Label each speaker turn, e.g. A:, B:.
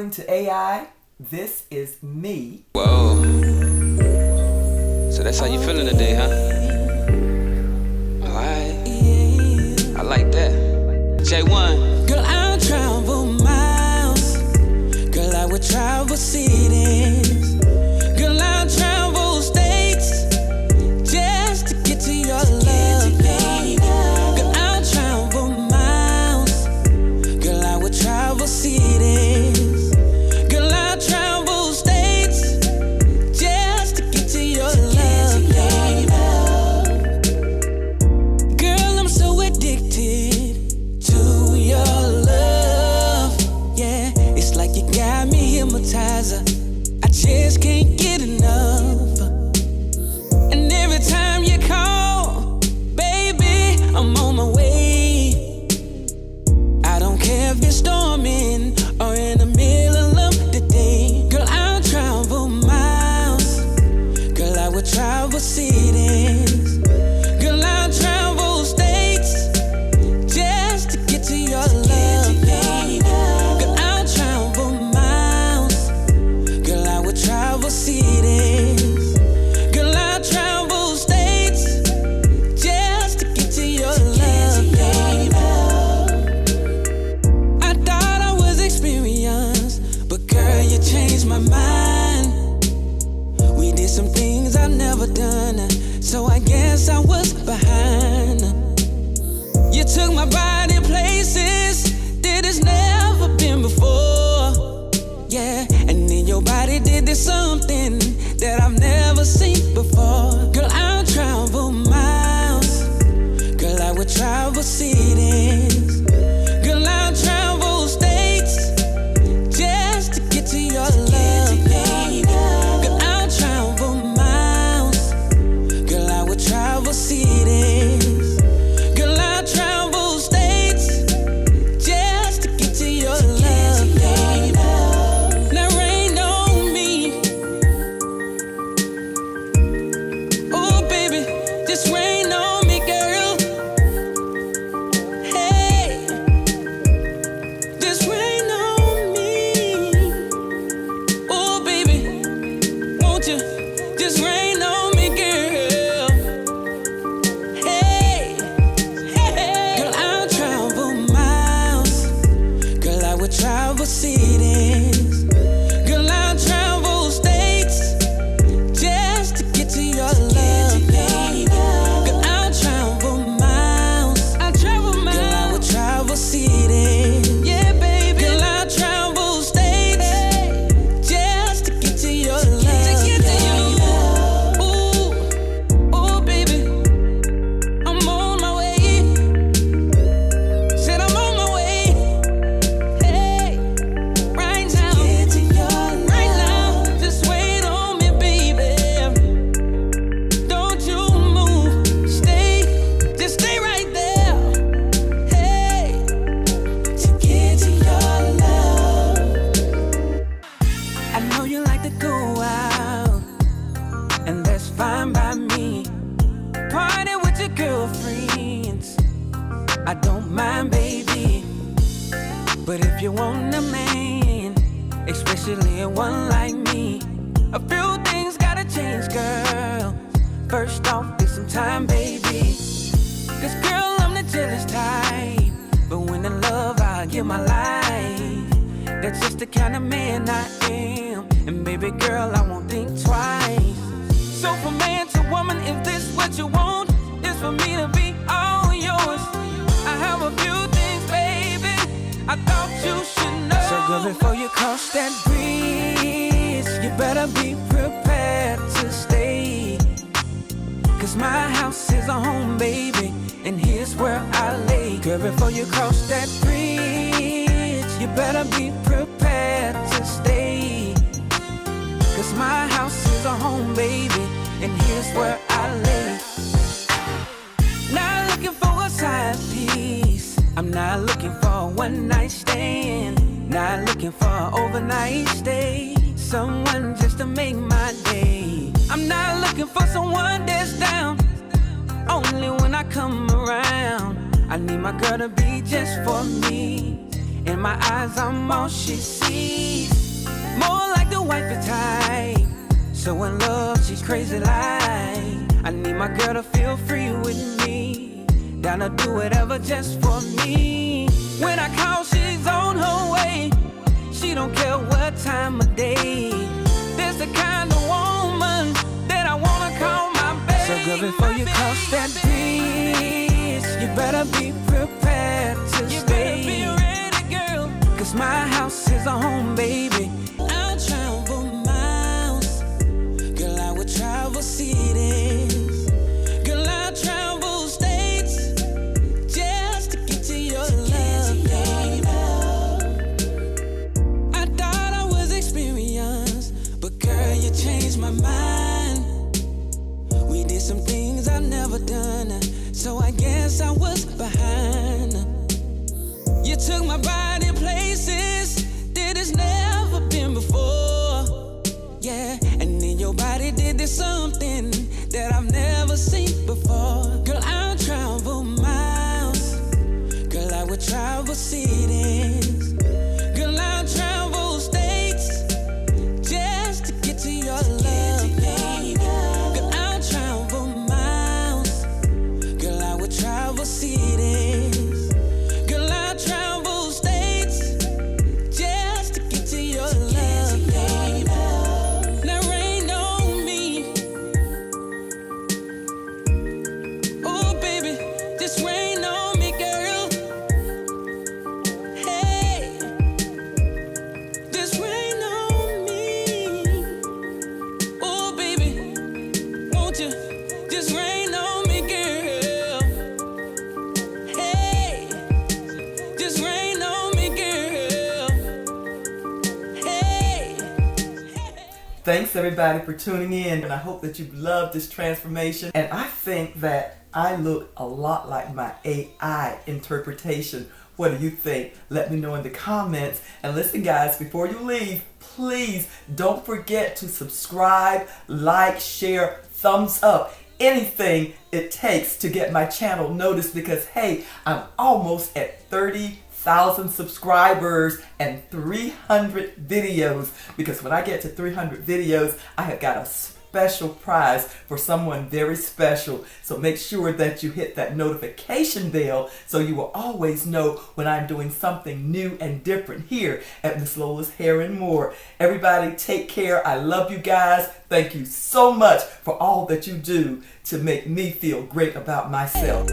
A: according to AI, this is me.
B: Whoa. So that's how you feeling today, huh? Alright. I like that. J1.
C: Girl, I'll travel miles. Girl, I would travel cities. Girl, I'll travel states just to get to your love. Girl, I'll travel miles. Girl, I would travel cities. Girl, I'll travel states just to get to your love. Girl, I'm so addicted to your love. Yeah, it's like you got me hypnotizer. I just can't get enough. And every time you call, baby, I'm on my way. I don't care if you're storming or in the middle of the day. Girl, I'll travel miles. Girl, I would travel cities. Girl, I'll travel states just to get to your love. Girl, I'll travel miles. Girl, I would travel cities. Girl, I'll travel states just to get to your love. I thought I was experienced, but girl, you changed my mind. We did some things I've never done, so I guess I was behind. You took my body places that it's never been before. Yeah, and then your body did this something that I've never seen before. Girl, I'll travel miles. Girl, I would travel cities. Girl, I'll travel states just to get to your love. Girl, I'll travel miles. Girl, I would travel cities. Girl, I'll travel states just to get to your love. Now rain on me. Oh baby, just rain on me, girl. Hey, just rain on me. Oh baby, won't you just rain on me, girl? Hey, hey. Girl, I'll travel miles. Girl, I would travel cities. Girl, I'll travel states just to get to your love. Girl, I'll travel miles. I'll travel miles. Girl, I would travel cities. Yeah, baby. Girl, I'll travel states just to get to your love. To get to you. Ooh, ooh, baby. I'm on my way. Said I'm on my way. Hey, right now. Right now. Just wait on me, baby. Don't you move. Just stay right there. Hey, to get to your love. I know you like to go out, and that's fine by me. Party with your girlfriends, I don't mind, baby. But if you want a man, especially one like me, a few things gotta change, girl. First off, get some time, baby. Cause girl, I'm the jealous type, but when in love, I give my life. That's just the kind of man I am. And baby girl, I won't think twice. So from man to woman, if this what you want, it's for me to be all yours. I have a few things, baby, I thought you should know. So girl, before you cross that bridge, you better be prepared to stay. Cause my house is a home, baby, and here's where I lay. Girl, before you cross that bridge, you better be prepared to stay. Cause my house is a home, baby, and here's where I lay. Not looking for a side piece, I'm not looking for a one night stand, not looking for an overnight stay, someone just to make my day. I'm not looking for someone that's down only when I come around. I need my girl to be just for me, In my eyes, I'm all she sees. More like the wifey type. So in love, she's crazy like. I need my girl to feel free with me. Down to do whatever just for me. When I call, she's on her way. She don't care what time of day. There's the kind of woman that I wanna call my baby. So girl, before you cross that bridge, you better be prepared to stay. You better be ready, girl. Cause my house is a home, baby. I'll travel miles. Girl, I would travel cities. Girl, I'll travel states just to get to your love, baby. I thought I was experienced, but girl, you changed my mind. We did some things I've never done, so I guess I was behind. You took my body places that it's never been before. Yeah, and then your body did this something that I've never seen before. Girl, I'll travel miles. Girl, I would travel cities. Girl, I'll travel states just to get to your love, baby. Girl, I'll travel miles. Girl, I would travel cities. Girl, I'll travel states just to get to your love, baby. Now rain on me. Oh, baby, just rain on me, girl. Hey, just rain on me. Oh, baby, won't you just rain on me, girl? Hey, just rain on me, girl. Hey.
A: Thanks everybody for tuning in, and I hope that you loved this transformation. And I think that I look a lot like my AI interpretation. What do you think? Let me know in the comments. And listen guys, before you leave, please don't forget to subscribe, like, share, thumbs up. Anything it takes to get my channel noticed, because hey, I'm almost at 30,000 subscribers and 300 videos. Because when I get to 300 videos, I have got a special prize for someone very special. So make sure that you hit that notification bell so you will always know when I'm doing something new and different here at Miss Lola's Hair and More. Everybody take care. I love you guys. Thank you so much for all that you do to make me feel great about myself.